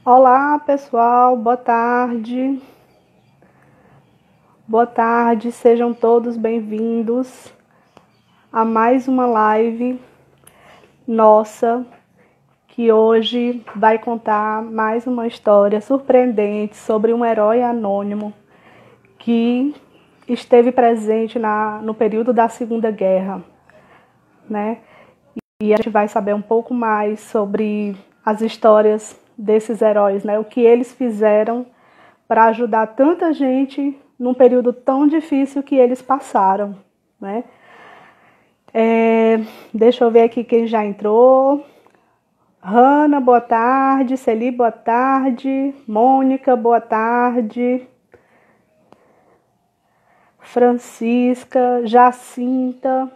Olá, pessoal, boa tarde. Boa tarde, sejam todos bem-vindos a mais uma live nossa, que hoje vai contar mais uma história surpreendente sobre um herói anônimo que esteve presente no período da Segunda Guerra, né? E a gente vai saber um pouco mais sobre as histórias desses heróis, né? O que eles fizeram para ajudar tanta gente num período tão difícil que eles passaram, né? Deixa eu ver aqui quem já entrou. Hanna, boa tarde. Celi, boa tarde. Mônica, boa tarde. Francisca, Jacinta,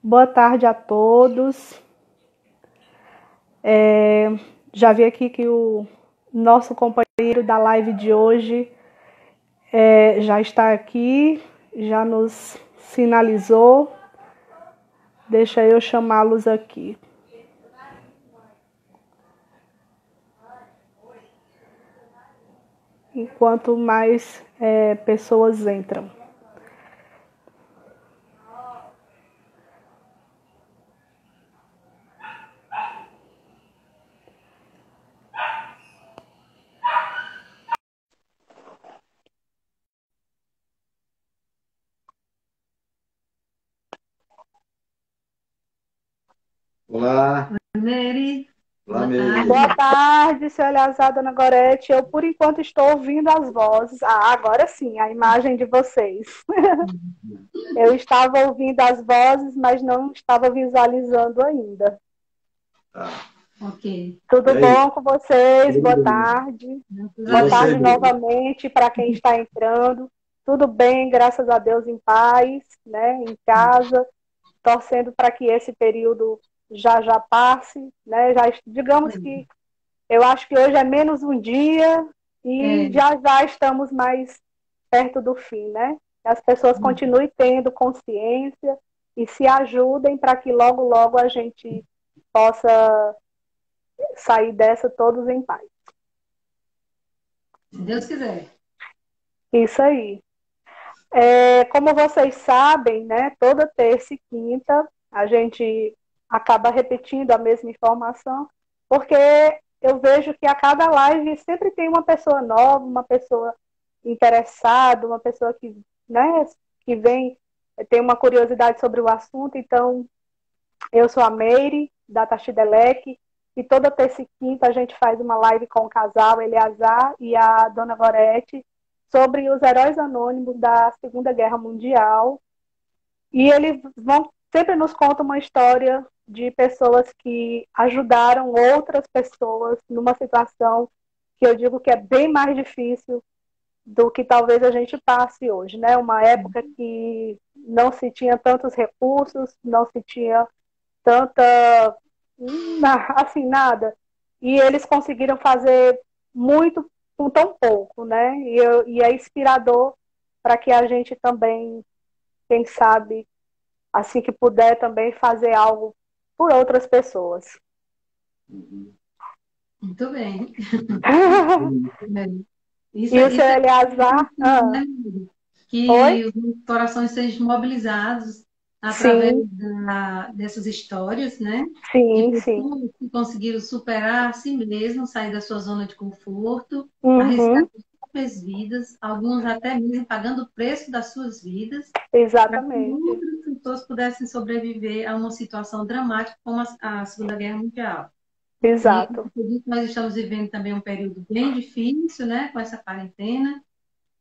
boa tarde a todos. Já vi aqui que o nosso companheiro da live de hoje já está aqui, já nos sinalizou. Deixa eu chamá-los aqui. Enquanto mais pessoas entram. Olá. Oi, Mary. Olá, Mary. Boa tarde, seu Eleazar, dona Gorete. Eu, por enquanto, estou ouvindo as vozes. Agora sim, a imagem de vocês. Eu estava ouvindo as vozes, mas não estava visualizando ainda. Tá. Ok. Tudo bom com vocês? Boa bem. tarde. Tudo Boa bem. tarde novamente para quem está entrando. Tudo bem, graças a Deus, em paz, né? Em casa, torcendo para que esse período já passe, né? Digamos que eu acho que hoje é menos um dia e já estamos mais perto do fim, né? As pessoas continuem tendo consciência e se ajudem para que logo a gente possa sair dessa todos em paz. Se Deus quiser. Isso aí. Como vocês sabem, né, toda terça e quinta a gente acaba repetindo a mesma informação, porque eu vejo que a cada live sempre tem uma pessoa nova, uma pessoa interessada, uma pessoa que, né, que vem, tem uma curiosidade sobre o assunto. Então, eu sou a Meire, da Taxidelec, e toda terça e quinta a gente faz uma live com o casal Eleazar e a dona Gorete sobre os heróis anônimos da Segunda Guerra Mundial. E eles sempre nos contam uma história de pessoas que ajudaram outras pessoas numa situação que eu digo que é bem mais difícil do que talvez a gente passe hoje, né? Uma época que não se tinha tantos recursos, não se tinha tanta, assim, nada. E eles conseguiram fazer muito com tão pouco, né? E é inspirador para que a gente também, quem sabe, assim que puder, também fazer algo por outras pessoas. Muito bem. Isso e o seu Eleazar? Que Oi? os corações sejam mobilizados através dessas histórias, né? Sim, de sim. pessoas que conseguiram superar a si mesmo, sair da sua zona de conforto, arriscar Uhum. suas próprias vidas, alguns até mesmo pagando o preço das suas vidas, para que Exatamente. outras pessoas pudessem sobreviver a uma situação dramática como a Segunda Guerra Mundial. Exato. E nós estamos vivendo também um período bem difícil, né, com essa quarentena,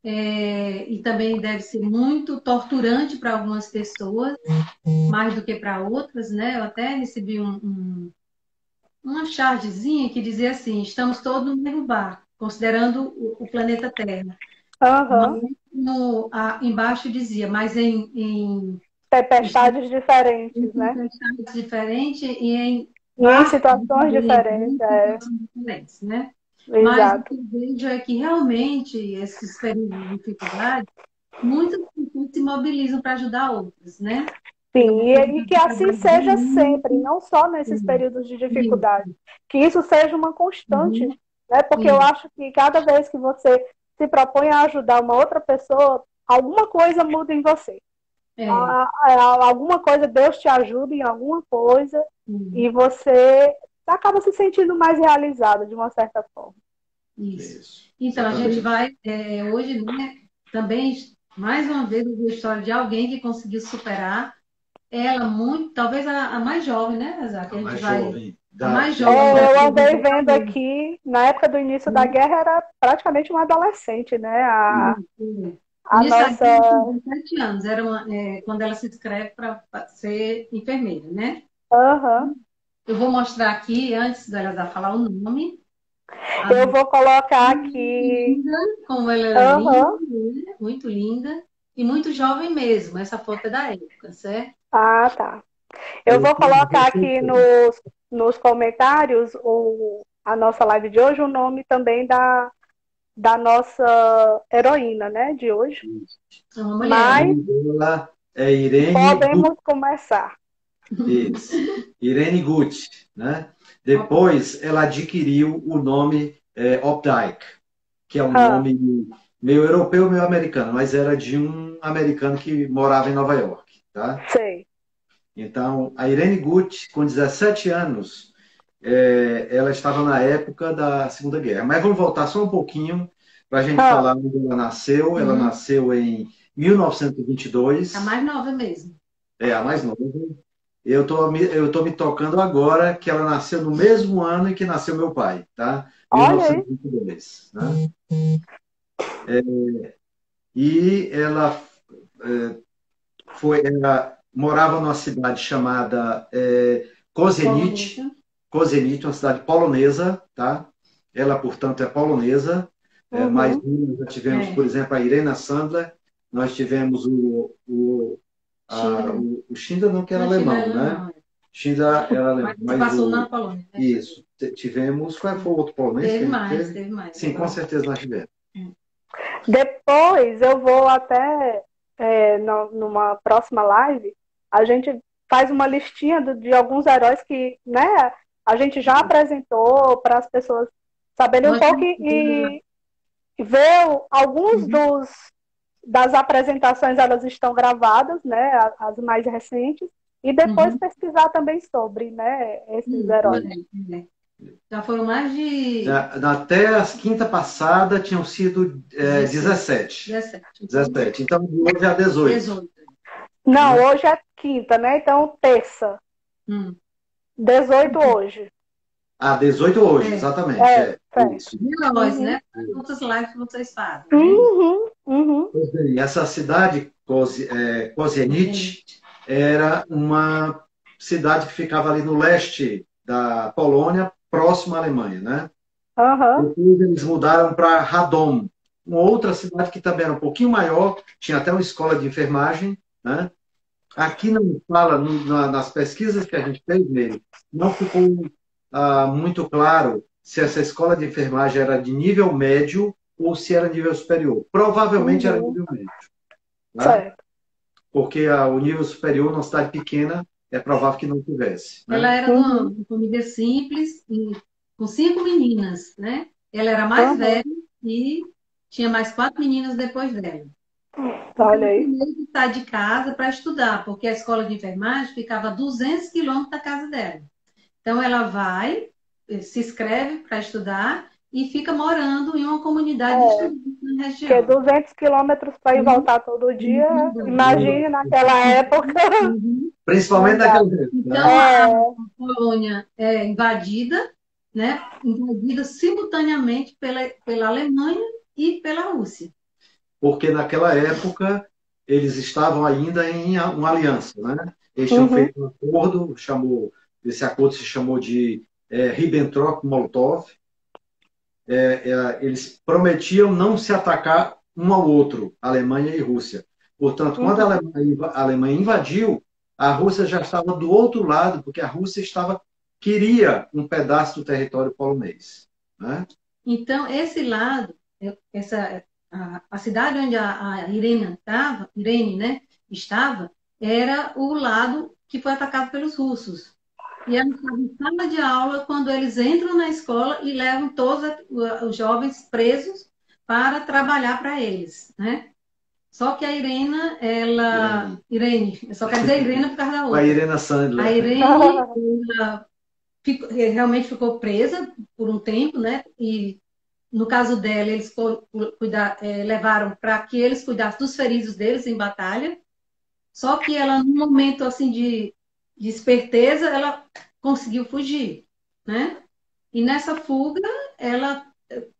e também deve ser muito torturante para algumas pessoas, mais do que para outras, né? Eu até recebi uma chargezinha que dizia assim: estamos todos no mesmo barco, considerando o planeta Terra. Uhum. Embaixo dizia, mas em Tempestades diferentes, né? tempestades diferentes e em Em barcos situações diferentes, diferentes, situações diferentes, né? Mas o que Exato. eu vejo é que realmente esses períodos de dificuldade, muitas pessoas se mobilizam para ajudar outras, né? Sim, e que assim seja sempre, não só nesses períodos de dificuldade. Que isso seja uma constante, né? Porque eu Sim, acho que cada vez que você se propõe a ajudar uma outra pessoa, alguma coisa muda em você. é, Alguma coisa, Deus te ajuda em alguma coisa sim, e você acaba se sentindo mais realizado de uma certa forma. isso. Isso, Então, a gente exatamente. vai, hoje, né, também, mais uma vez, ouvir a história de alguém que conseguiu superar ela muito, talvez a mais jovem, né, Zá, que A a gente mais vai, jovem a da, mais dele jovem foi da Eu tribo andei de vendo Itaú, aqui, na época do início da né? guerra, era praticamente uma adolescente, né? Isso. A Nisso nossa. aqui, ela tem 17 anos, quando ela se inscreve para ser enfermeira, né? Aham. Eu vou mostrar aqui, antes dela falar o nome, a Eu vou colocar aqui. linda, como ela era linda, Aham. né? Muito linda, e muito jovem mesmo, essa foto é da época, certo? Ah, tá. Eu eu vou colocar aqui nos comentários a nossa live de hoje, o nome também da nossa heroína, né, de hoje. É uma mulher, O né? Mas nome dela é Irene Gut, podemos começar. isso. Irene Gut, né? Ó, Depois ela adquiriu o nome Opdyke, que é um Ah, nome meio europeu, meio americano, mas era de um americano que morava em Nova York, tá? sei. Então, a Irene Gut, com 17 anos, ela estava na época da Segunda Guerra. Mas vamos voltar só um pouquinho para a gente Ah, falar onde ela nasceu. Ela uhum. nasceu em A 1922, mais nova mesmo. é a mais nova. Eu tô me tocando agora que ela nasceu no mesmo ano em que nasceu meu pai, tá? olha aí. 1922, né? E ela ela morava numa cidade chamada Kozienice, Polonesa. Kozienice, uma cidade polonesa, tá? Ela, portanto, é polonesa, mas Uhum. nós já tivemos, por É, exemplo, a Irena Sandler, nós tivemos Schindler. o Schindler, não, que era Não, Schindler alemão, né? não. É. Schindler era alemão, Mas se mas passou na Polônia, né? isso, tivemos, qual foi o outro polonês que a gente teve? Teve mais Sim, com agora. certeza nós tivemos. Depois eu vou até numa próxima live, a gente faz uma listinha de alguns heróis que, né, a gente já apresentou para as pessoas saberem um Nós pouco temos e ver alguns uhum, das apresentações, elas estão gravadas, né, as mais recentes, e depois uhum, pesquisar também sobre, né, esses heróis. é. Já foram mais de Até a quinta passada tinham sido 16, 17. 17. Então, 17. Então, de hoje é 18. 18. Não, Né? hoje é quinta, né? Então, terça. Hum. 18 hoje. Ah, 18 hoje, É. exatamente. É, É. certo. Isso. De nós, Uhum. né? Quantas lives vocês fazem, né? Uhum, uhum, Pois bem, essa cidade, Kozienice, era uma cidade que ficava ali no leste da Polônia, próximo à Alemanha, né? aham. Depois eles mudaram para Radom, uma outra cidade que também era um pouquinho maior, tinha até uma escola de enfermagem, né? Aqui não fala, nas pesquisas que a gente fez nele, não ficou muito claro se essa escola de enfermagem era de nível médio ou se era nível superior. Provavelmente era Uhum, nível médio, tá? certo. Porque o nível superior, numa cidade pequena, é provável que não tivesse, Ela né? era de Uhum, uma família simples, com 5 meninas, né? Ela era mais uhum. velha e tinha mais 4 meninas depois dela. Olha Então, aí. primeiro que sai de casa para estudar, porque a escola de enfermagem ficava a 200 quilômetros da casa dela. Então, ela vai, se inscreve para estudar e fica morando em uma comunidade de É, estudantes na porque região. 200 quilômetros para ir Uhum. voltar todo dia, Uhum. imagine naquela época. Uhum. Principalmente Não dá. naquela época, né? Então, a É, Polônia é invadida, né? Invadida simultaneamente pela Alemanha e pela Rússia. Porque naquela época eles estavam ainda em uma aliança, né? Eles tinham uhum, feito um acordo, esse acordo se chamou de Ribbentrop-Molotov. Eles prometiam não se atacar um ao outro, Alemanha e Rússia. Portanto, quando uhum. A Alemanha invadiu, a Rússia já estava do outro lado, porque a Rússia queria um pedaço do território polonês, né? Então, esse lado, a cidade onde a Irene, né, estava, era o lado que foi atacado pelos russos. e ela estava em sala de aula quando eles entram na escola e levam todos os jovens presos para trabalhar para eles, né? Só que a Irena, ela... Irene, eu só quero dizer Irena por causa da A outra. Irena A Sandler. Irene, ela realmente ficou presa por um tempo, né? E no caso dela, eles levaram para que eles cuidassem dos feridos deles em batalha. Só que ela, num momento assim de esperteza, ela conseguiu fugir, né? E nessa fuga, ela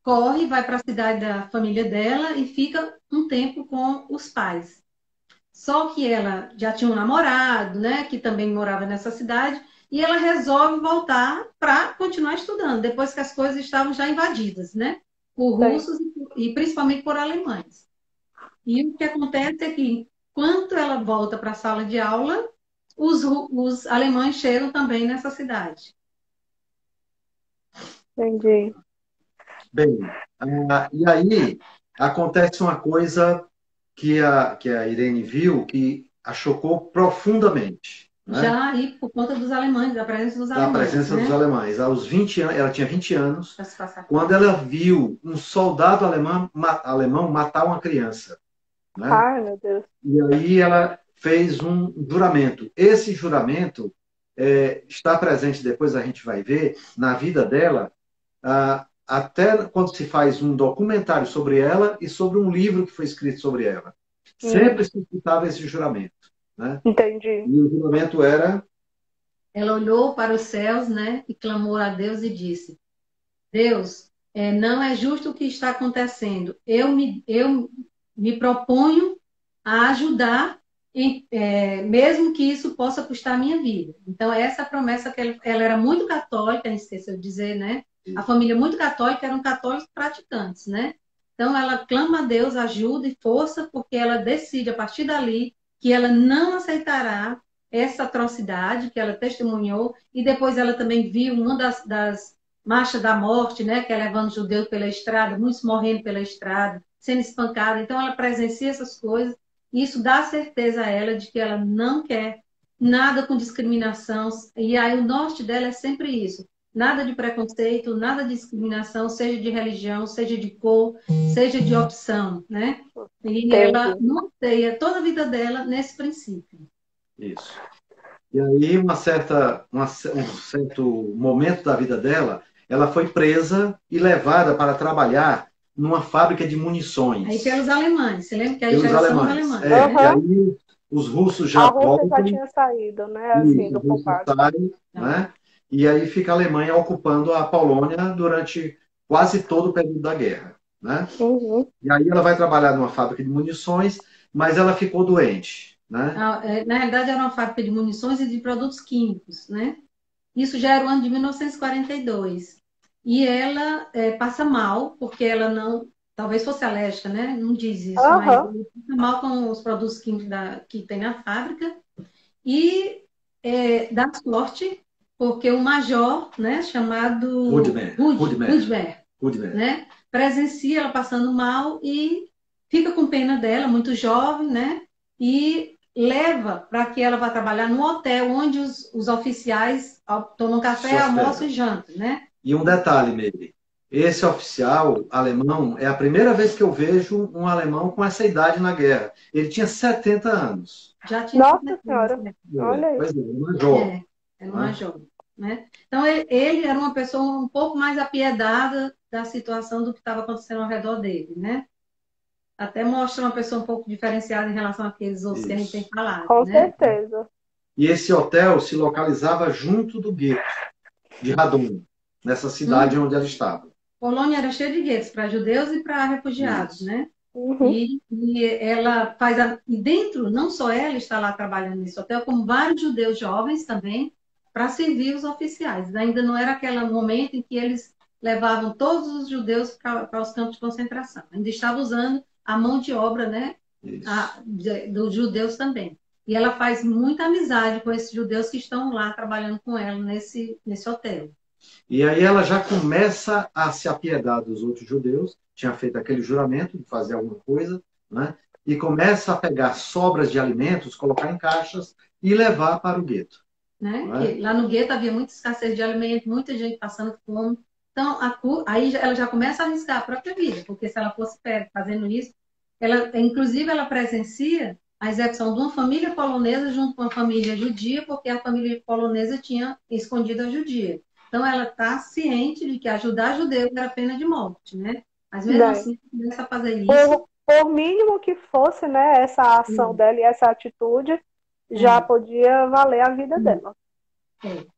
corre, vai para a cidade da família dela e fica um tempo com os pais. Só que ela já tinha um namorado, né, que também morava nessa cidade, e ela resolve voltar para continuar estudando, depois que as coisas estavam já invadidas, né, por Sim. russos e principalmente por alemães. E o que acontece é que, enquanto ela volta para a sala de aula, os alemães chegam também nessa cidade. Entendi. Bem, e aí acontece uma coisa que a Irene viu que a chocou profundamente, né? Já aí por conta dos alemães, da presença dos Da alemães, presença dos né? alemães. Aos 20 anos, ela tinha 20 anos, Para se passar por quando ela viu um soldado alemão matar uma criança, né? Ai, meu Deus. E aí ela fez um juramento. Esse juramento está presente, depois a gente vai ver, na vida dela, até quando se faz um documentário sobre ela e sobre um livro que foi escrito sobre ela. Sempre se citava esse juramento, né? Entendi. E o juramento era... Ela olhou para os céus, né, e clamou a Deus e disse: Deus, não é justo o que está acontecendo. Eu me proponho a ajudar, mesmo que isso possa custar a minha vida. Então, essa promessa que ela era muito católica, não esqueceu de dizer, né? A família muito católica eram católicos praticantes, né? Então, ela clama a Deus ajuda e força, porque ela decide, a partir dali, que ela não aceitará essa atrocidade que ela testemunhou, e depois ela também viu uma das marchas da morte, né, que é levando judeus pela estrada, muitos morrendo pela estrada, sendo espancados. Então, ela presencia essas coisas, e isso dá certeza a ela de que ela não quer nada com discriminação, e aí o norte dela é sempre isso. Nada de preconceito, nada de discriminação, seja de religião, seja de cor, seja de opção, né? E ela Entendi. norteia toda a vida dela nesse princípio. Isso. E aí, um certo momento da vida dela, ela foi presa e levada para trabalhar numa fábrica de munições. Aí pelos alemães, você lembra que aí Pelos já são os alemães. alemães. E Aham. aí os russos A já Rússia já voltam, tinha saído, né? e Assim, os do russos combate. saem, né? E aí fica a Alemanha ocupando a Polônia durante quase todo o período da guerra, né? Uhum. E aí ela vai trabalhar numa fábrica de munições, mas ela ficou doente, né? Na realidade, era uma fábrica de munições e de produtos químicos, né? Isso já era o ano de 1942. E ela passa mal, porque ela não, talvez fosse alérgica, né? Não diz isso, mas ela Aham. passa mal com os produtos químicos que tem na fábrica. E dá sorte, porque o major, né, chamado Rudmer, Rudmer. né, presencia ela passando mal e fica com pena dela, muito jovem, né? E leva para que ela vá trabalhar no hotel onde os oficiais tomam café, almoço e janta, né? E um detalhe, Meire. Esse oficial alemão é a primeira vez que eu vejo um alemão com essa idade na guerra. Ele tinha 70 anos. Já tinha Nossa Senhora. né? Olha aí. Pois é, um major. Era um major, né? Então ele era uma pessoa um pouco mais apiedada da situação do que estava acontecendo ao redor dele, né? Até mostra uma pessoa um pouco diferenciada em relação àqueles outros que a gente tem falado, Com né? certeza. E esse hotel se localizava junto do gueto de Radom, nessa cidade onde ela estava. Polônia era cheia de guetos para judeus e para refugiados, né? Uhum. E ela faz e dentro, não só ela está lá trabalhando nesse hotel, como vários judeus jovens também, para servir os oficiais. Ainda não era aquele momento em que eles levavam todos os judeus para os campos de concentração. Ainda estava usando a mão de obra, né, dos judeus também. E ela faz muita amizade com esses judeus que estão lá trabalhando com ela nesse hotel. E aí ela já começa a se apiedar dos outros judeus, tinha feito aquele juramento de fazer alguma coisa, né? E começa a pegar sobras de alimentos, colocar em caixas e levar para o gueto. né? não é? Que lá no gueto havia muita escassez de alimento, muita gente passando fome. Então, aí ela já começa a arriscar a própria vida, porque se ela fosse fazendo isso, inclusive ela presencia a execução de uma família polonesa junto com a família judia, porque a família polonesa tinha escondido a judia. Então, ela está ciente de que ajudar judeus era pena de morte, né? Mas mesmo Né? assim, começa a fazer isso. Por mínimo que fosse, né, essa ação dela e essa atitude, já podia valer a vida dela.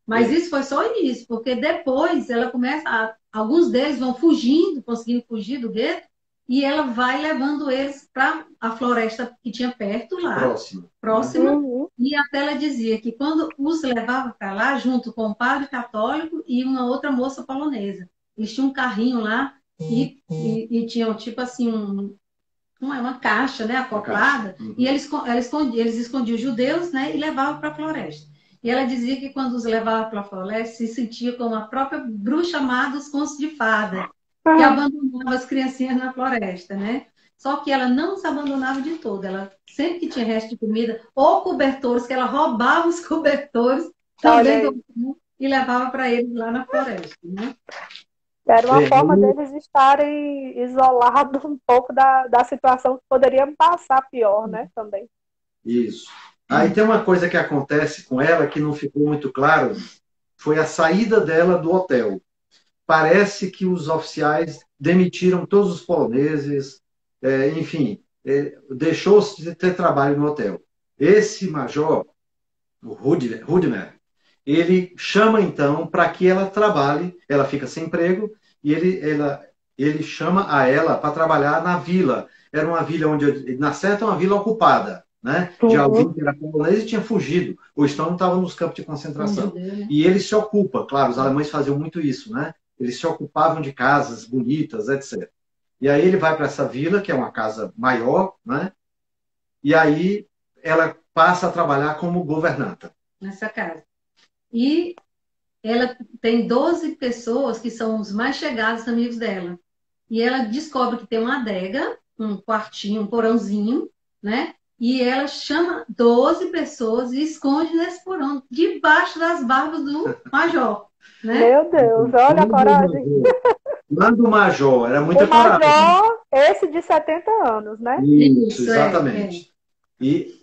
Mas isso foi só o início, porque depois ela começa, alguns deles vão fugindo, conseguindo fugir do gueto, e ela vai levando eles para a floresta que tinha perto lá, próxima, Uhum. e até ela dizia que quando os levava para lá, junto com um padre católico e uma outra moça polonesa, eles tinham um carrinho lá e tinham tipo assim uma caixa, né, acoplada, Uhum. e eles escondiam os judeus, né, e levavam para a floresta. E ela dizia que quando os levava para a floresta, se sentia como a própria bruxa má dos contos de fada, que abandonava as criancinhas na floresta, né? Só que ela não se abandonava de todo. Ela sempre que tinha resto de comida, ou cobertores, que ela roubava os cobertores, também e levava para eles lá na floresta, né? Era uma forma deles estarem isolados um pouco da situação que poderia passar pior, né, também. Isso. Aí tem uma coisa que acontece com ela que não ficou muito claro, foi a saída dela do hotel. Parece que os oficiais demitiram todos os poloneses, enfim, deixou-se de ter trabalho no hotel. Esse major, o Rudmer, ele chama então para que ela trabalhe, ela fica sem emprego, e ele chama a ela para trabalhar na vila. Era uma vila onde, na certa, uma vila ocupada, né? De alguém que era polonês e tinha fugido, ou então estava nos campos de concentração. E ele se ocupa, claro, os alemães faziam muito isso, né? Eles se ocupavam de casas bonitas, etc. E aí ele vai para essa vila, que é uma casa maior, né? E aí ela passa a trabalhar como governanta. Nessa casa. E ela tem 12 pessoas que são os mais chegados amigos dela. E ela descobre que tem uma adega, um quartinho, um porãozinho, né? E ela chama 12 pessoas e esconde nesse porão, debaixo das barbas do major, né? Meu Deus, olha a coragem. Quando o major, era muita coragem. O major, esse de 70 anos, né? Isso, exatamente. E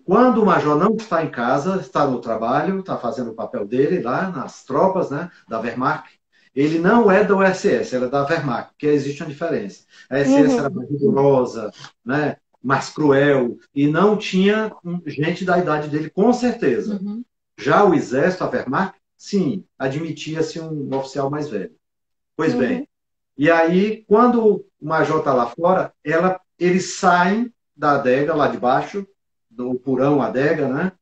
quando o major não está em casa, está no trabalho, está fazendo o papel dele lá nas tropas, né, da Wehrmacht, ele não é da USS, ele é da Wehrmacht, porque existe uma diferença. A SS era mais rigorosa, né, mais cruel, e não tinha gente da idade dele, com certeza. Já o exército, a Wehrmacht, sim, admitia-se um oficial mais velho. Pois bem, e aí, quando o major está lá fora, eles saem da adega, lá de baixo, do porão adega, né?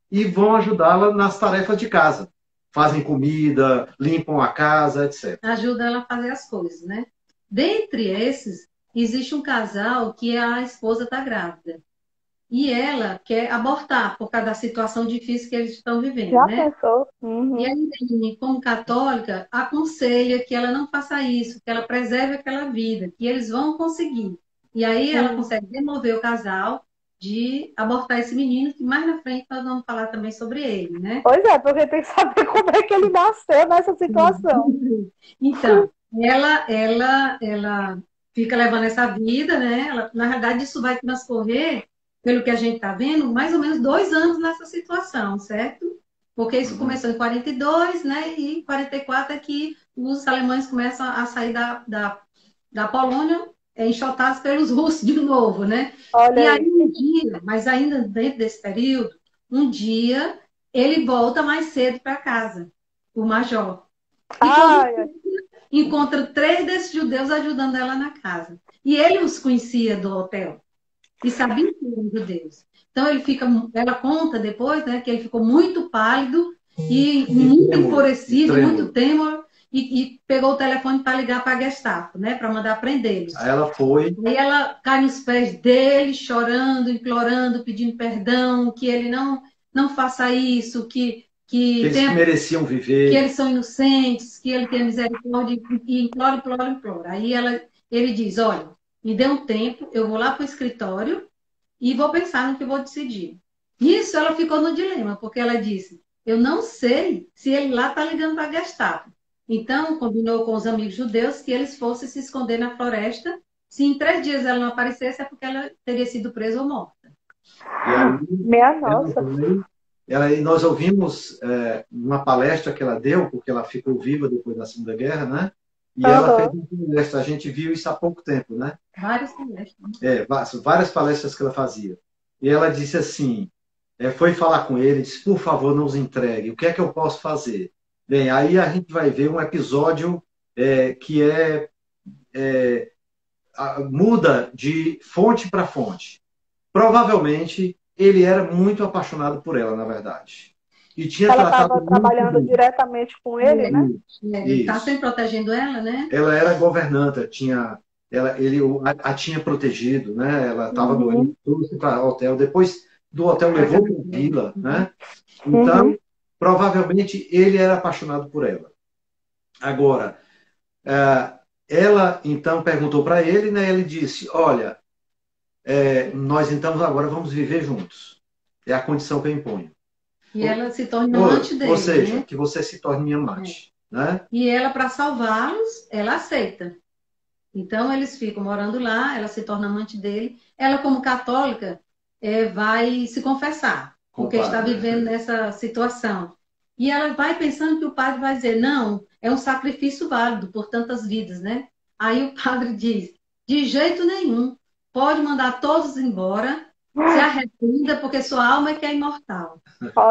E vão ajudá-la nas tarefas de casa. Fazem comida, limpam a casa, etc. Ajuda ela a fazer as coisas, né? Dentre esses, existe um casal que a esposa está grávida. E ela quer abortar por causa da situação difícil que eles estão vivendo, Já né? pensou? E a Irene, como católica, aconselha que ela não faça isso, que ela preserve aquela vida, que eles vão conseguir. E aí ela consegue demover o casal de abortar esse menino, que mais na frente nós vamos falar também sobre ele, né? Pois é, porque tem que saber como é que ele nasceu nessa situação. Então, ela fica levando essa vida, né? Na verdade, isso vai transcorrer, pelo que a gente está vendo, mais ou menos 2 anos nessa situação, certo? Porque isso começou em 42, né? E em 44 é que os alemães começam a sair da Polônia enxotados pelos russos de novo, né? Olha e aí um dia, mas ainda dentro desse período, um dia ele volta mais cedo para casa, o major. E encontra 3 desses judeus ajudando ela na casa. E ele os conhecia do hotel. E sabia que eram judeus. Então ela conta depois, né, que ele ficou muito pálido e muito enfurecido, muito trêmulo, e pegou o telefone para ligar para a Gestapo, né, para mandar prendê-los. Aí ela foi. Aí ela cai nos pés dele, chorando, implorando, pedindo perdão, que ele não faça isso, que eles mereciam viver. Que eles são inocentes, que ele tem misericórdia, e implora. Aí ele diz, olha, me dê um tempo, eu vou lá para o escritório e vou pensar no que eu vou decidir. Nisso ela ficou no dilema, porque ela disse, eu não sei se ele lá está ligando para a Gestapo. Então, combinou com os amigos judeus que eles fossem se esconder na floresta. Se em 3 dias ela não aparecesse, é porque ela teria sido presa ou morta. E aí, Minha ela nossa. foi, e nós ouvimos uma palestra que ela deu, porque ela ficou viva depois da Segunda Guerra, né? E ela fez uma palestra, a gente viu isso há pouco tempo, né? Várias palestras. Várias palestras que ela fazia. E ela disse assim, foi falar com ele, disse, por favor, não os entregue, o que é que eu posso fazer? Bem, aí a gente vai ver um episódio que muda de fonte para fonte. Provavelmente, ele era muito apaixonado por ela, na verdade. E tinha Ela tratado estava trabalhando diretamente com ele, né? Ele está sempre protegendo ela, né? Ela era governanta, ele a tinha protegido, né? Ela estava no Rio, trouxe para o hotel, depois do hotel levou para a vila, né? Então, provavelmente ele era apaixonado por ela. Agora, ela então perguntou para ele, né? Ele disse: olha, nós então agora vamos viver juntos. É a condição que eu imponho. E ela se torna amante dele. Ou seja, né? que você se torne minha amante. Né? E ela, para salvá-los, ela aceita. Então, eles ficam morando lá, ela se torna amante dele. Ela, como católica, vai se confessar, porque está vivendo nessa situação. E ela vai pensando que o padre vai dizer, não, é um sacrifício válido por tantas vidas, né? Aí o padre diz, de jeito nenhum, pode mandar todos embora, se arrependa, porque sua alma é que é imortal.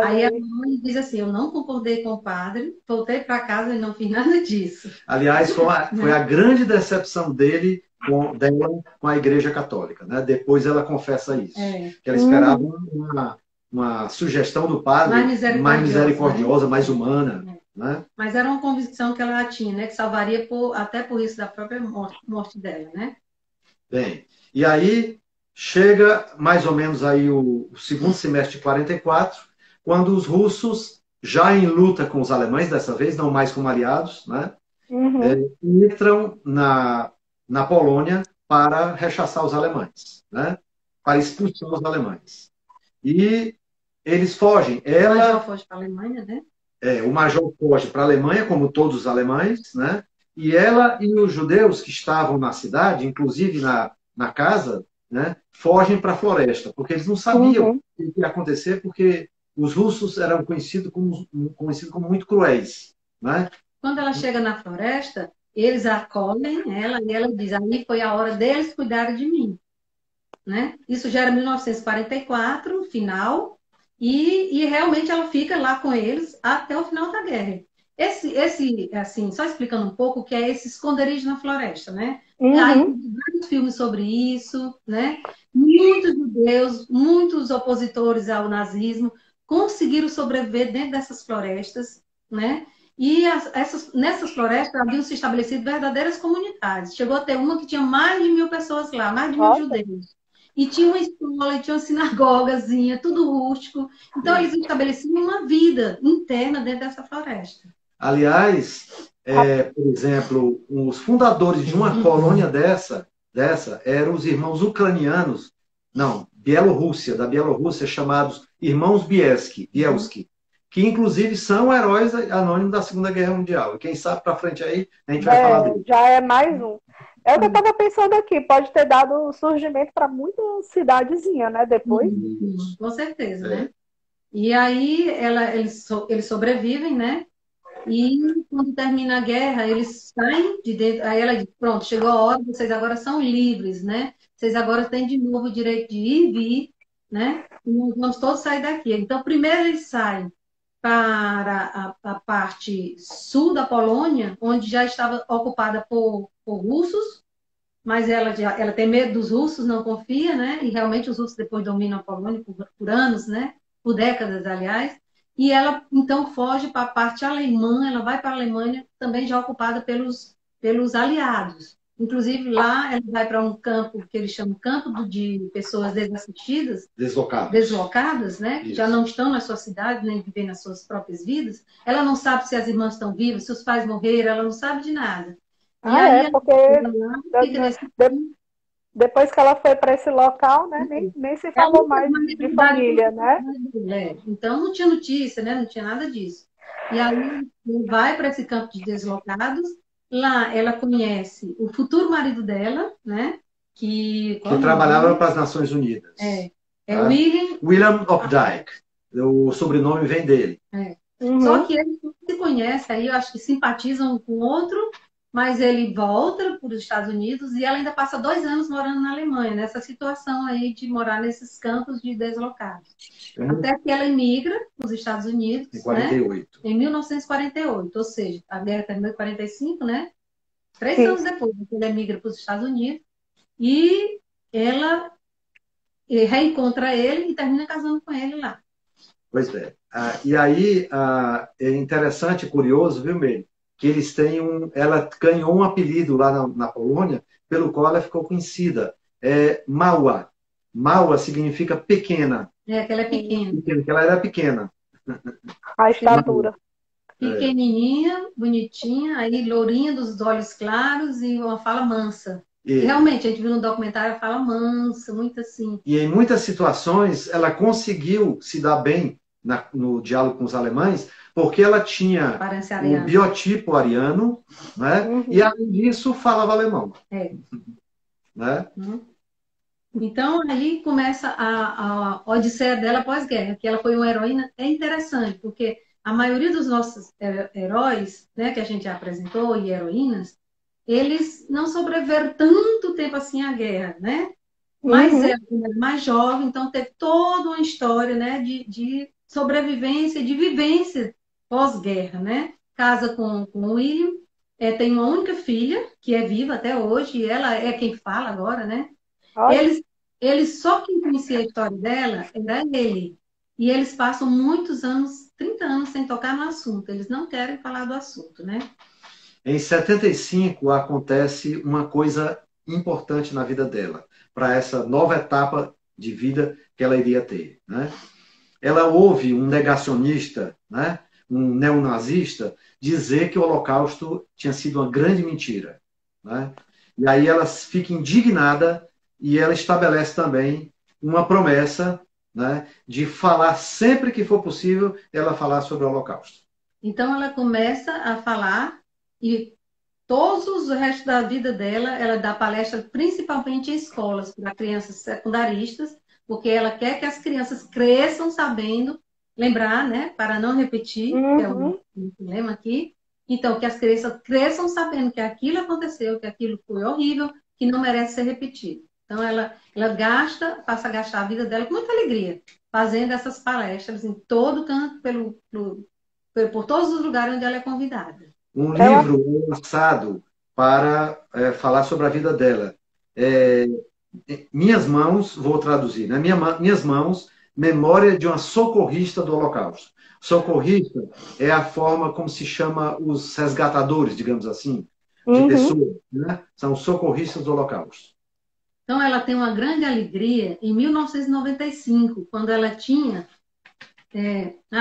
Aí a mãe diz assim, eu não concordei com o padre, voltei para casa e não fiz nada disso. Aliás, foi a grande decepção dela com a Igreja Católica. Né? Depois ela confessa isso. Que ela esperava uma sugestão do padre mais misericordiosa, né? Mais humana. Né? Mas era uma convicção que ela tinha, né? Que salvaria até por isso da própria morte dela, né? Bem, e aí chega mais ou menos aí o segundo semestre de 44, quando os russos, já em luta com os alemães, dessa vez, não mais como aliados, né? Entram na Polônia para rechaçar os alemães, né? Para expulsar os alemães. E eles fogem. O major foge para a Alemanha, né? O major foge para a Alemanha, como todos os alemães, né? E ela e os judeus que estavam na cidade, inclusive na casa, né? Fogem para a floresta, porque eles não sabiam o que ia acontecer, porque os russos eram conhecidos como muito cruéis, né? Quando ela chega na floresta, eles acolhem ela e ela diz, aí foi a hora deles cuidarem de mim. Né? Isso já era 1944, final, e realmente ela fica lá com eles até o final da guerra. Assim, só explicando um pouco o que é esse esconderijo na floresta, né? Há vários filmes sobre isso, né? Muitos judeus, muitos opositores ao nazismo conseguiram sobreviver dentro dessas florestas, né? E nessas florestas haviam se estabelecido verdadeiras comunidades. Chegou a ter uma que tinha mais de 1.000 pessoas lá, mais de 1.000 judeus. E tinha uma escola, e tinha uma sinagogazinha, tudo rústico. Então, eles estabeleciam uma vida interna dentro dessa floresta. Aliás, por exemplo, os fundadores de uma colônia dessa eram os irmãos ucranianos, da Bielorrússia, chamados irmãos Bielski, que inclusive são heróis anônimos da Segunda Guerra Mundial. E quem sabe para frente aí, a gente vai falar dele. Já é mais um. É o que eu estava pensando aqui, pode ter dado surgimento para muita cidadezinha, né? Depois. Com certeza, né? E aí eles sobrevivem, né? E quando termina a guerra, eles saem de dentro. Aí ela diz: pronto, chegou a hora, vocês agora são livres, né? Vocês agora têm de novo o direito de ir e vir, né? E nós vamos todos sair daqui. Então, primeiro eles saem para a parte sul da Polônia, onde já estava ocupada por russos, mas ela tem medo dos russos, não confia, né? E realmente os russos depois dominam a Polônia por anos, né? Por décadas, aliás. E ela, então, foge para a parte alemã, ela vai para a Alemanha, também já ocupada pelos aliados. Inclusive, lá ela vai para um campo que eles chamam campo de pessoas desassistidas, deslocadas, né? Que já não estão na sua cidade, nem vivem nas suas próprias vidas. Ela não sabe se as irmãs estão vivas, se os pais morreram, ela não sabe de nada. E aí porque Depois que ela foi para esse local, né, nem se falou mais de família, né? Então não tinha notícia, né? Não tinha nada disso. E aí ele vai para esse campo de deslocados. Lá ela conhece o futuro marido dela, né? Que trabalhava para as Nações Unidas. Tá? William Opdyke. O sobrenome vem dele. Só que eles não se conhecem, aí eu acho que simpatizam um com o outro, mas ele volta para os Estados Unidos e ela ainda passa 2 anos morando na Alemanha, nessa situação aí de morar nesses campos de deslocados. Até que ela emigra para os Estados Unidos, em 48. Né, em 1948, ou seja, a guerra terminou em 45, né? 3 anos depois, ela emigra para os Estados Unidos e ela reencontra ele e termina casando com ele lá. Pois é. E aí é interessante, curioso, viu, Meire? Que eles têm ela ganhou um apelido lá na Polônia, pelo qual ela ficou conhecida. Mała. Mała significa pequena. Que ela é pequena. Que ela era pequena. A estatura. Pequenininha, bonitinha, aí lourinha dos olhos claros e uma fala mansa. Realmente, a gente viu no documentário, ela fala mansa, muito assim. E em muitas situações, ela conseguiu se dar bem no diálogo com os alemães, porque ela tinha o biotipo ariano, né? E além disso, falava alemão. Né? Então, aí começa a odisseia dela pós-guerra, que ela foi uma heroína. É interessante, porque a maioria dos nossos heróis, né, que a gente já apresentou, e heroínas, eles não sobreviveram tanto tempo assim à guerra, né? Mas ela era mais jovem, então teve toda uma história, né, de sobrevivência, de vivência pós-guerra, né? Casa com o William, tem uma única filha, que é viva até hoje, e ela é quem fala agora, né? Eles só quem conhecia a história dela era ele. E eles passam muitos anos, 30 anos, sem tocar no assunto. Eles não querem falar do assunto, né? Em 75, acontece uma coisa importante na vida dela, para essa nova etapa de vida que ela iria ter, né? Ela ouve um negacionista, né, um neonazista, dizer que o Holocausto tinha sido uma grande mentira, né? E aí ela fica indignada e ela estabelece também uma promessa, né, de falar sempre que for possível, ela falar sobre o Holocausto. Então ela começa a falar e todos o resto da vida dela, ela dá palestra principalmente em escolas para crianças secundaristas, porque ela quer que as crianças cresçam sabendo lembrar, né, para não repetir, que é o problema aqui. Então, que as crianças cresçam sabendo que aquilo aconteceu, que aquilo foi horrível, que não merece ser repetido. Então, ela passa a gastar a vida dela com muita alegria, fazendo essas palestras em todo canto, por todos os lugares onde ela é convidada. Um livro lançado para falar sobre a vida dela. Minhas Mãos, vou traduzir, né? Minhas Mãos, Memória de uma Socorrista do Holocausto. Socorrista é a forma como se chama os resgatadores, digamos assim, de pessoas, né? São socorristas do Holocausto. Então, ela tem uma grande alegria em 1995, quando ela tinha...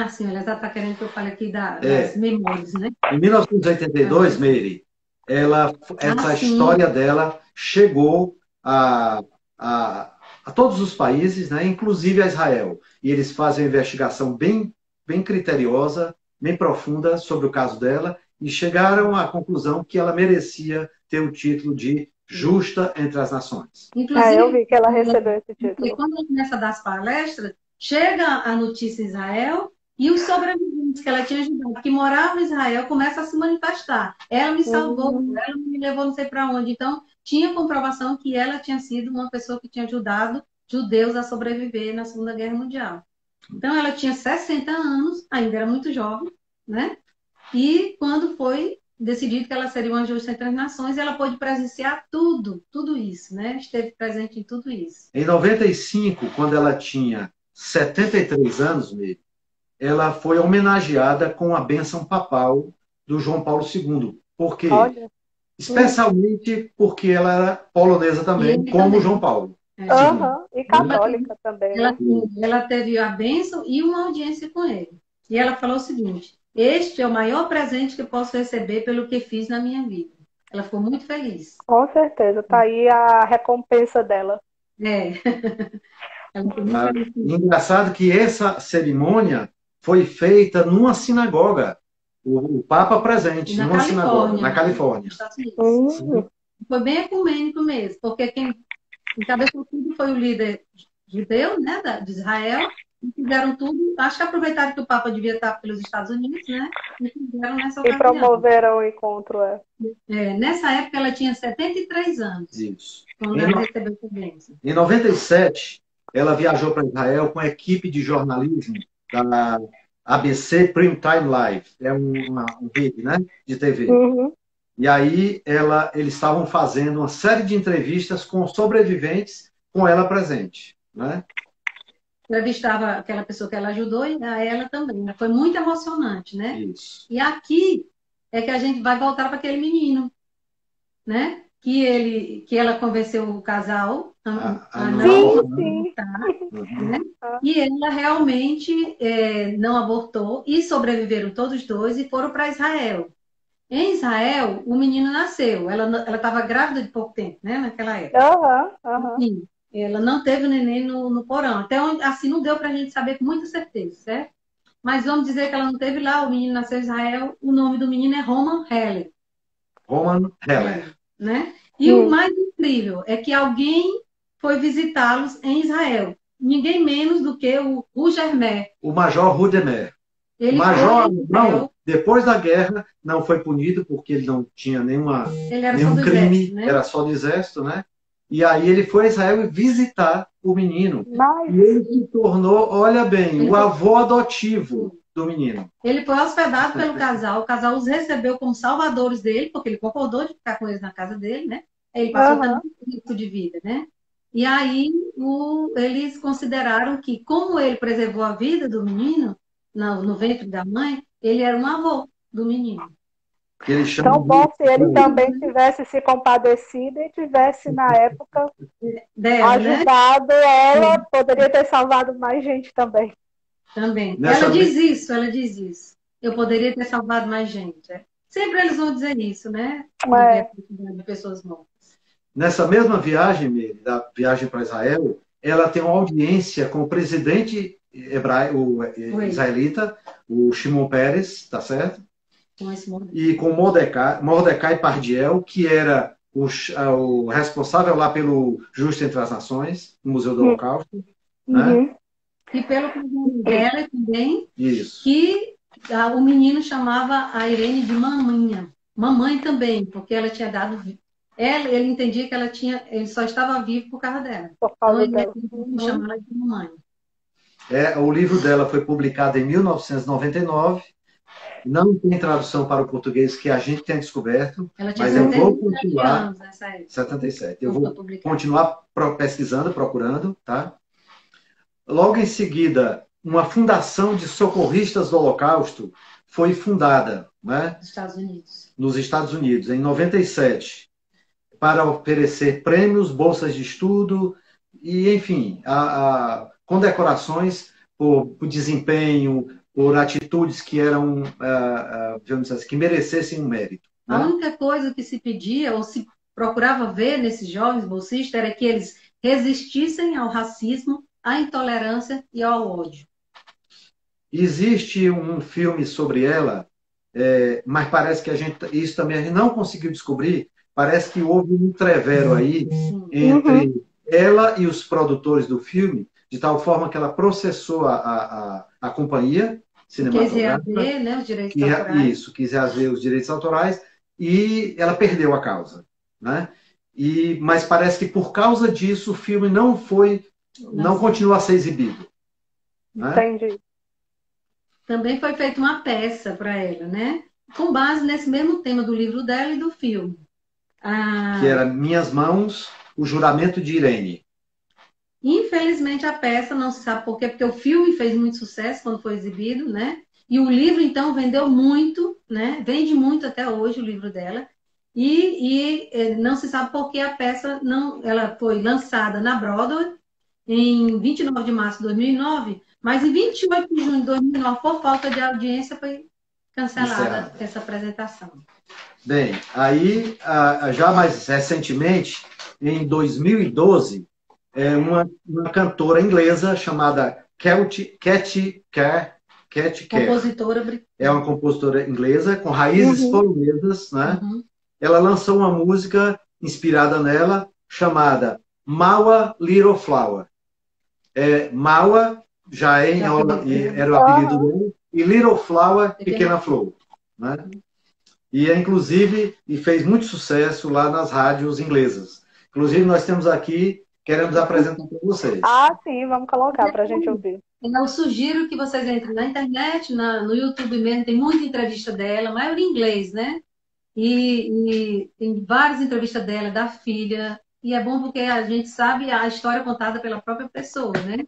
sim, ela já está querendo que eu fale aqui das memórias, né? Em 1982, Meire, essa história dela chegou a todos os países, né, inclusive a Israel. E eles fazem uma investigação bem criteriosa, bem profunda sobre o caso dela e chegaram à conclusão que ela merecia ter o título de Justa entre as Nações. Inclusive, eu vi que ela recebeu esse título. E quando ela começa a dar as palestras, chega a notícia em Israel e os sobreviventes que ela tinha ajudado, que moravam em Israel, começam a se manifestar. Ela me salvou, ela me levou não sei para onde. Então, tinha comprovação que ela tinha sido uma pessoa que tinha ajudado judeus a sobreviver na Segunda Guerra Mundial. Então, ela tinha 60 anos, ainda era muito jovem, né? E quando foi decidido que ela seria uma justa entre as nações, ela pôde presenciar tudo isso, né? Esteve presente em tudo isso. Em 95, quando ela tinha 73 anos, ela foi homenageada com a bênção papal do João Paulo II. Por quê? Especialmente porque ela era polonesa também, como João Paulo. E católica também. Ela teve a bênção e uma audiência com ele. E ela falou o seguinte: este é o maior presente que eu posso receber pelo que fiz na minha vida. Ela ficou muito feliz. Com certeza, tá aí a recompensa dela. É, ela ficou muito feliz com isso. Engraçado que essa cerimônia foi feita numa sinagoga. O Papa presente, Na numa sinagoga, Califórnia, na nos Califórnia. Estados Unidos. Hum, Foi bem ecumênico mesmo, porque quem encabeçou tudo foi o líder judeu, né, de Israel, e fizeram tudo. Acho que aproveitaram que o Papa devia estar pelos Estados Unidos, né, e fizeram nessa e ocasião. promoveram o encontro. Nessa época ela tinha 73 anos, Isso. quando ela recebeu a bênção. Em 97, ela viajou para Israel com a equipe de jornalismo da ABC Primetime Live. É um rede, né, de TV. Uhum. E aí eles estavam fazendo uma série de entrevistas com sobreviventes com ela presente, né? Entrevistava aquela pessoa que ela ajudou e a ela também. Né? Foi muito emocionante, né? Isso. E aqui é que a gente vai voltar para aquele menino, né? Que ela convenceu o casal a não abortar, né? E ela realmente não abortou e sobreviveram todos dois e foram para Israel. Em Israel, o menino nasceu. Ela estava grávida de pouco tempo, né? Naquela época. Sim, ela não teve o neném no porão. Até onde, assim, não deu para a gente saber com muita certeza, certo? Mas vamos dizer que ela não teve lá. O menino nasceu em Israel. O nome do menino é Roman Heller. Roman Heller. Né? E o mais incrível é que alguém foi visitá-los em Israel. Ninguém menos do que o Rugermer. O Major Rudemer. O Major, não, depois da guerra, não foi punido porque ele não tinha nenhum crime, exército, né? Era só do exército, né? E aí ele foi a Israel visitar o menino. E ele se tornou, olha bem, o avô adotivo do menino. Ele foi hospedado pelo casal, o casal os recebeu como salvadores dele, porque ele concordou de ficar com eles na casa dele, né? Ele passou também um risco de vida, né? E aí eles consideraram que, como ele preservou a vida do menino no ventre da mãe, ele era um avô do menino. Tão bom se ele também tivesse se compadecido e tivesse, na época, ajudado, né? Ela, poderia ter salvado mais gente também. Também. Ela diz isso. Eu poderia ter salvado mais gente. Sempre eles vão dizer isso, né? De pessoas mortas. Nessa mesma viagem, da viagem para Israel, ela tem uma audiência com o presidente israelita, o Shimon Peres, tá certo? E com Mordecai Pardiel, que era o responsável lá pelo Justo entre as Nações, no Museu do Holocausto. Né? E pelo casamento dela também, isso. Que o menino chamava a Irene de maminha. Mamãe também, porque ela tinha dado... Ele entendia que ele só estava vivo por causa dela. Então ele chamava de mamãe. O livro dela foi publicado em 1999. Não tem tradução para o português que a gente tenha descoberto, mas eu vou continuar. 77. Eu vou continuar pesquisando, procurando, tá? Logo em seguida, uma fundação de socorristas do Holocausto foi fundada, né? Nos Estados Unidos, em 97, para oferecer prêmios, bolsas de estudo e, enfim, condecorações por desempenho, por atitudes que eram, digamos assim, que merecessem um mérito. Né? A única coisa que se pedia, ou se procurava ver nesses jovens bolsistas, era que eles resistissem ao racismo, à intolerância e ao ódio. Existe um filme sobre ela, mas parece que isso também a gente não conseguiu descobrir. Parece que houve um entrevero aí entre ela e os produtores do filme, de tal forma que ela processou a companhia cinematográfica. Quis reaver, né, os direitos autorais. Isso, quis reaver os direitos autorais e ela perdeu a causa. Né? Mas parece que por causa disso o filme não continua a ser exibido. Né? Entendi. Também foi feita uma peça para ela, né? Com base nesse mesmo tema do livro dela e do filme. Que era Minhas Mãos, o Juramento de Irene. Infelizmente a peça, não se sabe por quê, porque o filme fez muito sucesso quando foi exibido, né? E o livro, então, vendeu muito, né? Vende muito até hoje o livro dela. E não se sabe por que a peça ela foi lançada na Broadway em 29 de março de 2009, mas em 28 de junho de 2009, por falta de audiência, foi cancelada Encerrada. essa apresentação. Bem, aí, já mais recentemente, em 2012, uma cantora inglesa chamada Katy Kerr, Compositora britânica. é uma compositora inglesa com raízes polonesas, né? Ela lançou uma música inspirada nela, chamada Maua Little Flower. Maua já era o apelido dele, e Little Flower, Pequena Flor. Né? E inclusive, fez muito sucesso lá nas rádios inglesas. Inclusive, nós temos aqui, queremos apresentar para vocês. Sim, vamos colocar para a gente ouvir. Eu sugiro que vocês entrem na internet, no YouTube mesmo, tem muita entrevista dela, a maioria em inglês, né? E tem várias entrevistas dela, da filha, e é bom porque a gente sabe a história contada pela própria pessoa, né?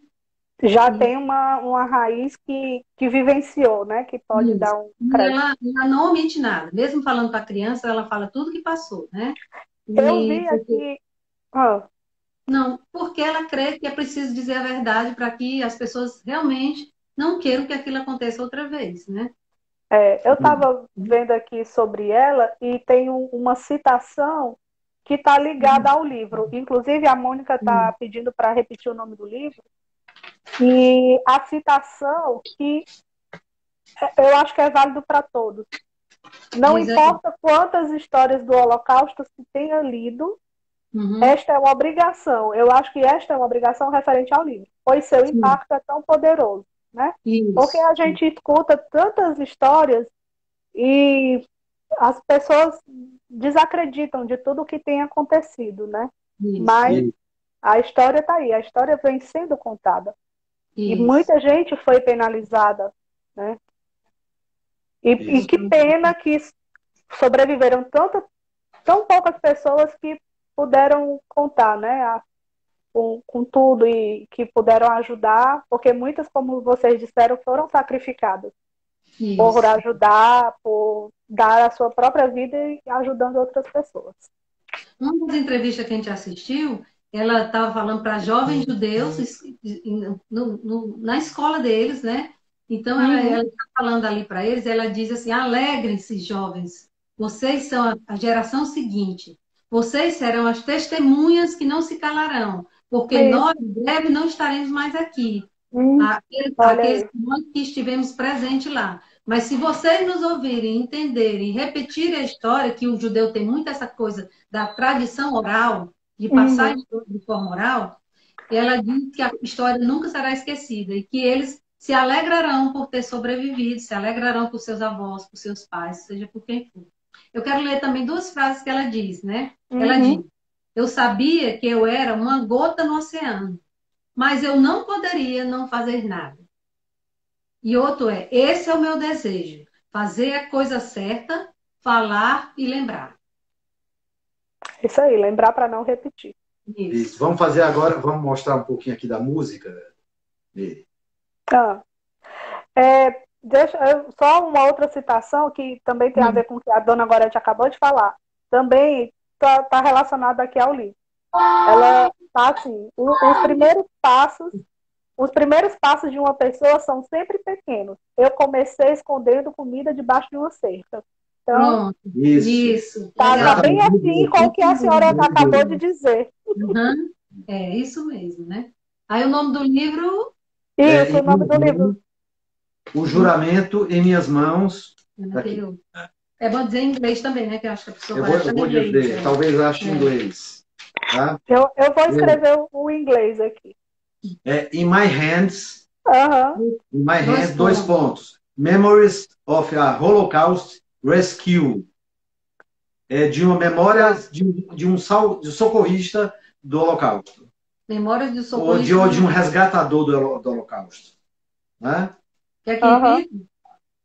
Já tem uma raiz que vivenciou, né? Que pode dar um crédito. Ela não omite nada. Mesmo falando para a criança, ela fala tudo que passou, né? Eu vi aqui... Não, porque ela crê que é preciso dizer a verdade para que as pessoas realmente não queiram que aquilo aconteça outra vez, né? Eu estava vendo aqui sobre ela e tem uma citação que está ligada ao livro. Inclusive, a Mônica está pedindo para repetir o nome do livro. E a citação que eu acho que é válido para todos. Não importa quantas histórias do Holocausto se tenha lido, esta é uma obrigação. Eu acho que esta é uma obrigação referente ao livro, pois seu impacto é tão poderoso. Né? Porque a gente escuta tantas histórias e as pessoas desacreditam de tudo que tem acontecido, né? Mas a história está aí, a história vem sendo contada. E muita gente foi penalizada, né? E que pena que sobreviveram tão poucas pessoas que puderam contar, né? Com tudo e que puderam ajudar, porque muitas, como vocês disseram, foram sacrificadas por ajudar, por dar a sua própria vida e ajudando outras pessoas. Uma das entrevistas que a gente assistiu, ela estava falando para jovens judeus na escola deles, né? Então, ela está falando ali para eles, ela diz assim, alegrem-se, jovens, vocês são a geração seguinte, vocês serão as testemunhas que não se calarão, porque nós, em breve, não estaremos mais aqui. Aqueles que estivemos presentes lá. Mas se vocês nos ouvirem, entenderem, repetirem a história, que o judeu tem muito essa coisa da tradição oral, de passar a história de forma oral, ela diz que a história nunca será esquecida e que eles se alegrarão por ter sobrevivido, se alegrarão por seus avós, por seus pais, seja por quem for. Eu quero ler também duas frases que ela diz, né? Ela diz, eu sabia que eu era uma gota no oceano, mas eu não poderia não fazer nada. E outro esse é o meu desejo, fazer a coisa certa, falar e lembrar. Isso aí, lembrar para não repetir. Isso. Vamos fazer agora, vamos mostrar um pouquinho aqui da música dele. Só uma outra citação que também tem a ver com o que a dona Gorete acabou de falar. Também está relacionada aqui ao livro. Ela está assim, os primeiros passos de uma pessoa são sempre pequenos. Eu comecei escondendo comida debaixo de uma cerca. Então, isso. Tá bem assim com o que a senhora acabou de dizer. É isso mesmo, né? Aí o nome do livro... Isso, o nome do livro. O Juramento em Minhas Mãos. É bom dizer em inglês também, né? Que eu acho que a pessoa vai achar em inglês. Talvez ache em inglês. Tá? Eu vou escrever o inglês aqui. In My Hands. In My Hands, 2 pontos. Memories of a Holocaust Rescue. De uma memória de um socorrista do Holocausto. Memórias de socorrista. Ou de um resgatador do Holocausto. Né?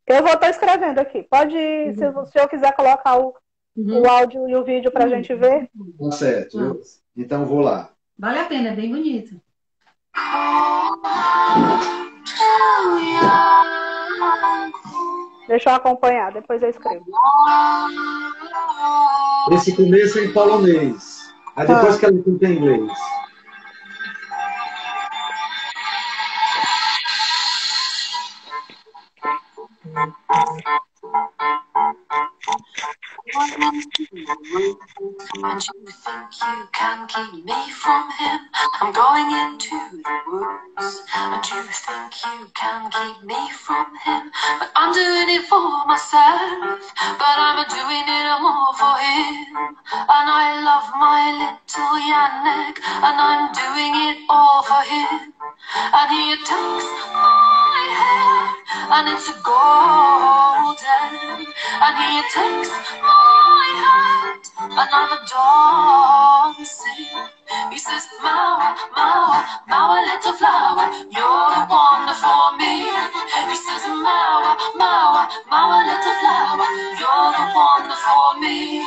Eu vou estar escrevendo aqui. Pode, se o senhor quiser colocar o áudio e o vídeo para a gente ver. Tá certo. Então vou lá. Vale a pena, é bem bonito. Deixa eu acompanhar, depois eu escrevo. Esse começo é em polonês. Aí depois que ela canta em inglês. And you think you can keep me from him? I'm going into the woods. And you think you can keep me from him? But I'm doing it for myself. But I'm doing it more for him. And I love my little Yannick. And I'm doing it all for him. And he takes my hair, and it's golden. And he takes my hand, and I'm a dancing. He says, Mawa, Mawa, Mawa, little flower, you're the one for me. He says, Mawa, Mawa, Mawa, little flower, you're the one for me.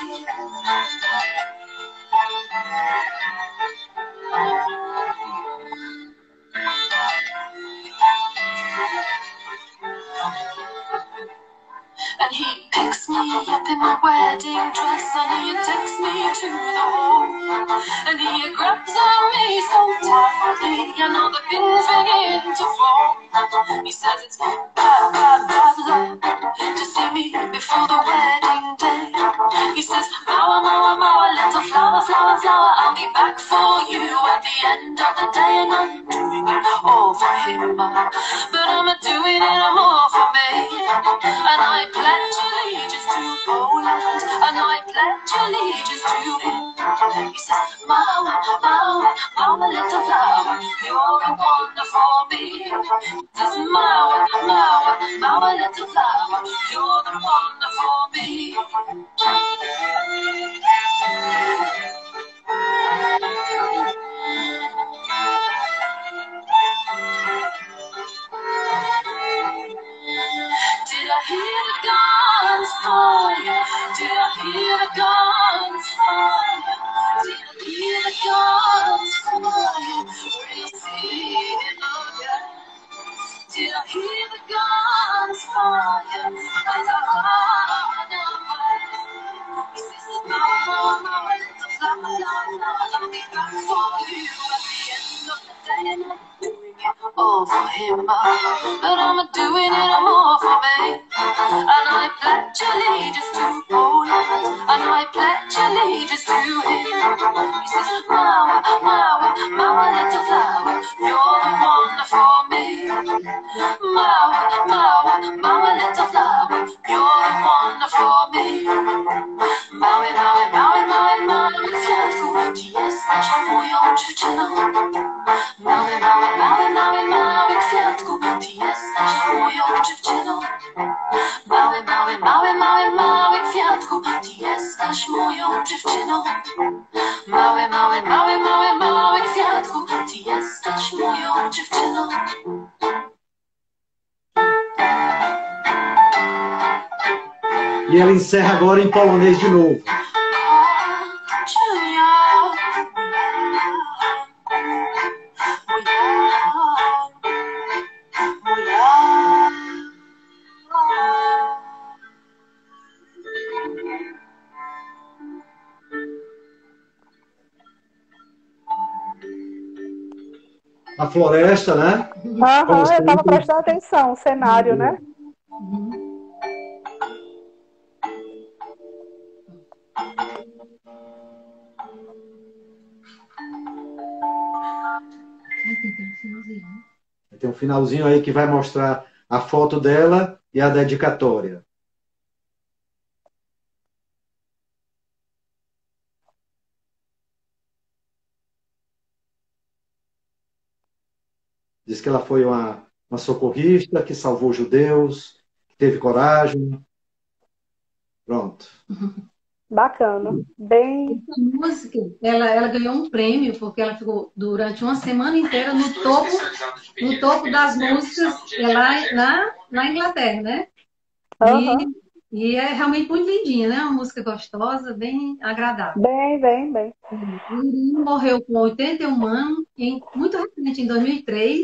And he picks me up in my wedding dress, and he takes me to the hall. And he grabs on me so tightly, and all the pins begin to fall. He says it's bad, bad, bad luck to see me before the wedding day. He says, Mawa, Mawa, Mawa, little flower, flower, flower, I'll be back for you at the end of the day. And I'm doing it all for him, but I'm doing it more for me. And I pledge allegiance to Poland, and I pledge allegiance to him. He says, Mawa, Mawa, Mawa, little flower, you're the one for me. He says, Mawa, Mawa, Mawa, little flower, you're the one for me. Did I hear the guns fire? Did I hear the guns fire? Did I hear the guns fire? Will you see it again? Did I hear the guns fire? As I run away. He says, Mama, Mama, little flower, I'll be back for you at the end of the day. And I'm doing it all for him, but I'm doing it more for me. And I pledge allegiance to Poland, and I pledge allegiance to him. He says, Mawa, Mawa, Mawa, little flower, you're the one for me. Mawa, Mawa, Mawa, little flower, you're the one for me. Mały, mały, mały, mały, mały kwiatku, ci jesteś moją dziewczyną. Mały, mały, mały, mały, mały kwiatku, ty jesteś moją dziewczyną. Mały, mały, mały, mały, mały kwiatku, ty jesteś moją dziewczyną. Mały, mały, mały, mały, mały kwiatku, ty jesteś moją dziewczyną. E ela encerra agora em polonês de novo. A floresta, né? Aham, eu estava prestando atenção, o cenário, né? Tem um finalzinho aí que vai mostrar a foto dela e a dedicatória. Diz que ela foi uma socorrista, que salvou judeus, que teve coragem. Pronto. Bacana. Bem. Essa música, ela ganhou um prêmio porque ela ficou durante uma semana inteira no topo das músicas lá na Inglaterra, né? Uhum. E é realmente muito lindinha, né? Uma música gostosa, bem agradável. Bem. Ele morreu com 81 anos, muito recente, em 2003,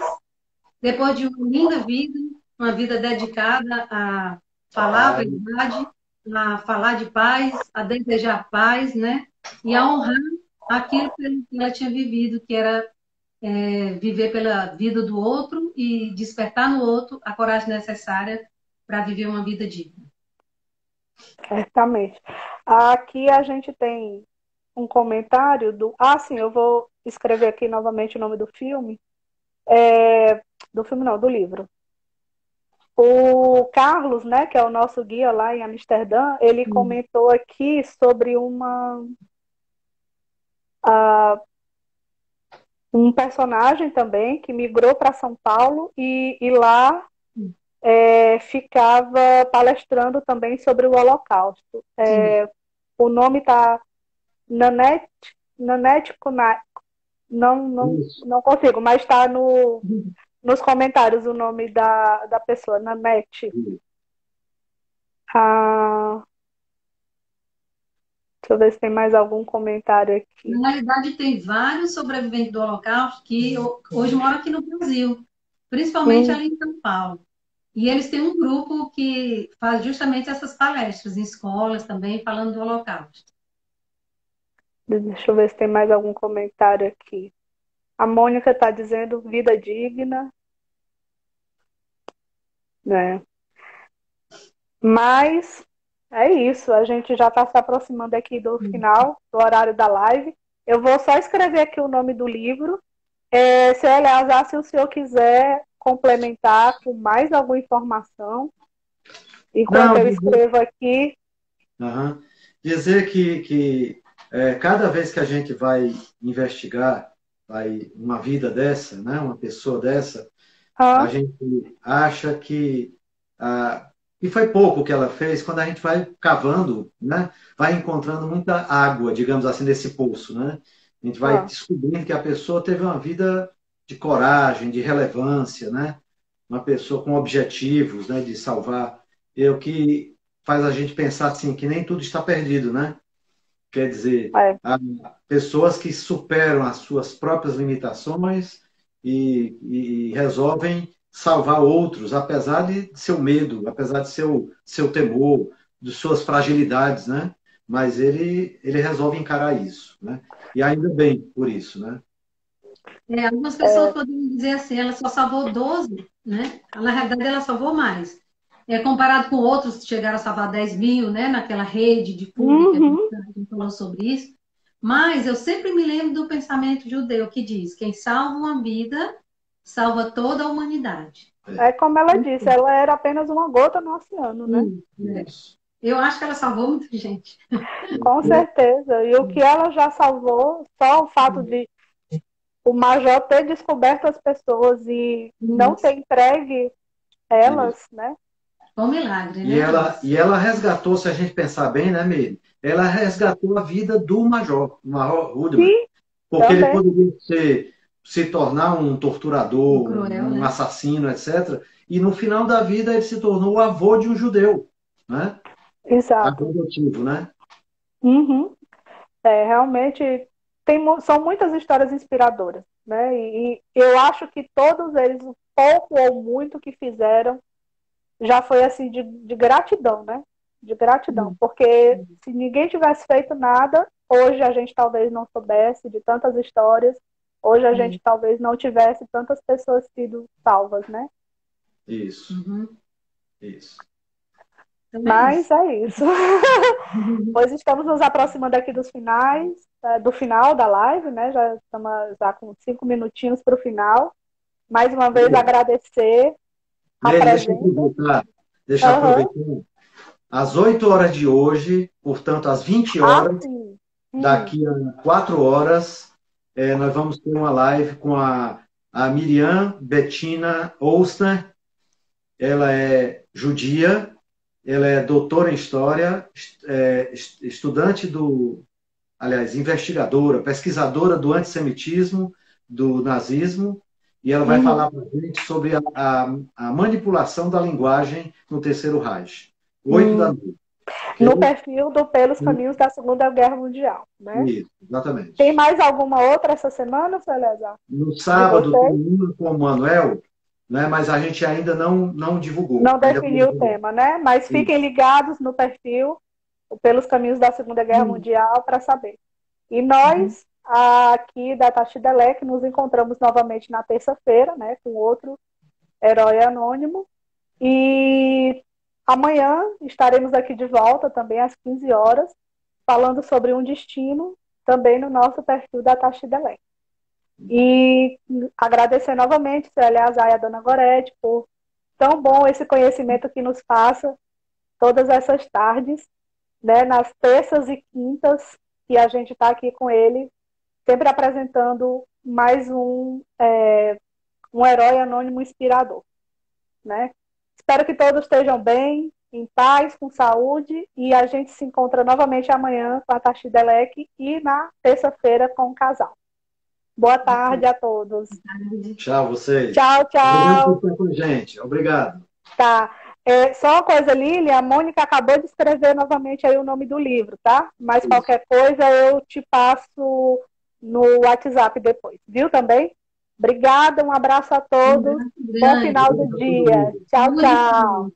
depois de uma linda vida, uma vida dedicada a falar a verdade, a falar de paz, a desejar paz, né? E a honrar aquilo que ela tinha vivido, que era viver pela vida do outro e despertar no outro a coragem necessária para viver uma vida digna. Certamente. Aqui a gente tem um comentário do. Ah, sim, eu vou escrever aqui novamente o nome do filme. Do filme não, do livro. O Carlos, né, que é o nosso guia lá em Amsterdã, ele comentou aqui sobre um personagem também que migrou para São Paulo e lá ficava palestrando também sobre o Holocausto. O nome está Nanette Kunai. Isso. Não consigo, mas está nos comentários o nome da pessoa, Nanette. Ah, deixa eu ver se tem mais algum comentário aqui. Na realidade, tem vários sobreviventes do Holocausto que hoje moram aqui no Brasil, principalmente ali em São Paulo. E eles têm um grupo que faz justamente essas palestras em escolas também, falando do Holocausto. Deixa eu ver se tem mais algum comentário aqui. A Mônica está dizendo vida digna, né? Mas é isso, a gente já está se aproximando aqui do final, do horário da live. Eu vou só escrever aqui o nome do livro. Seu Eleazar, se o senhor quiser complementar com mais alguma informação, enquanto eu escrevo aqui. Dizer que cada vez que a gente vai investigar uma vida dessa, né, uma pessoa dessa, a gente acha que foi pouco que ela fez. Quando a gente vai cavando, né, vai encontrando muita água, digamos assim, nesse poço, né? A gente vai descobrindo que a pessoa teve uma vida de coragem, de relevância, né? Uma pessoa com objetivos, né, de salvar. O que faz a gente pensar assim, que nem tudo está perdido, né? Quer dizer, há pessoas que superam as suas próprias limitações e resolvem salvar outros, apesar de seu medo, apesar de seu temor, de suas fragilidades, né? Mas ele resolve encarar isso, né? E ainda bem por isso, né? Algumas pessoas poderiam dizer assim, ela só salvou 12, né? Na realidade, ela salvou mais. Comparado com outros que chegaram a salvar 10 mil, né? Naquela rede de pública, a gente falou sobre isso. Mas eu sempre me lembro do pensamento judeu que diz: quem salva uma vida, salva toda a humanidade. Como ela disse, ela era apenas uma gota no oceano, né? Eu acho que ela salvou muita gente. Com certeza. E o que ela já salvou, só o fato de o Major ter descoberto as pessoas e não ter entregue elas, né? Foi um milagre, né? E ela resgatou, se a gente pensar bem, né, Meire? Ela resgatou a vida do Major Rudemann. Sim, porque também. ele poderia se tornar um torturador, cruel, um né? assassino, etc. E no final da vida ele se tornou o avô de um judeu, né? Exato. Adotivo, né? Realmente são muitas histórias inspiradoras, né? E eu acho que todos eles, o pouco ou muito que fizeram, já foi assim de gratidão, né? De gratidão. Porque se ninguém tivesse feito nada, hoje a gente talvez não soubesse de tantas histórias, hoje a gente talvez não tivesse tantas pessoas sido salvas, né? Isso. Isso. Mas é isso. Pois estamos nos aproximando aqui do final da live, né? Já estamos com 5 minutinhos para o final. Mais uma vez agradecer a presença. Deixa eu aproveitar. Às 8 horas de hoje, portanto, às 20 horas, daqui a 4 horas, nós vamos ter uma live com a Miriam Bettina Oster. Ela é judia, ela é doutora em História, estudante investigadora, pesquisadora do antissemitismo, do nazismo, e ela vai falar para a gente sobre a manipulação da linguagem no Terceiro Reich. 8 da noite. No perfil do Pelos Caminhos da Segunda Guerra Mundial, né? Isso, exatamente. Tem mais alguma outra essa semana, seu Eleazar? No sábado tem uma com o Manuel, né? Mas a gente ainda não divulgou. Não definiu o tema, né? Mas fiquem ligados no perfil Pelos Caminhos da Segunda Guerra Mundial para saber. E nós, aqui da Tati Delec, nos encontramos novamente na terça-feira, né? Com outro herói anônimo. E amanhã estaremos aqui de volta também às 15 horas falando sobre um destino também no nosso perfil da Tati Delec. E agradecer novamente, Célia Azar e a Dona Gorete, por tão bom esse conhecimento que nos passa todas essas tardes, né, nas terças e quintas, que a gente está aqui com ele, sempre apresentando mais um herói anônimo inspirador, né? Espero que todos estejam bem, em paz, com saúde, e a gente se encontra novamente amanhã com a Tati Delec e na terça-feira com o casal. Boa tarde a todos. Tchau, vocês. Tchau, Obrigado tchau. por estar com a gente. Obrigado. Tá. Só uma coisa, Lili, a Mônica acabou de escrever novamente aí o nome do livro, tá? Mas qualquer coisa eu te passo no WhatsApp depois, viu também? Obrigada, um abraço a todos. Bom final do dia. Tchau, tchau.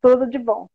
Tudo de bom.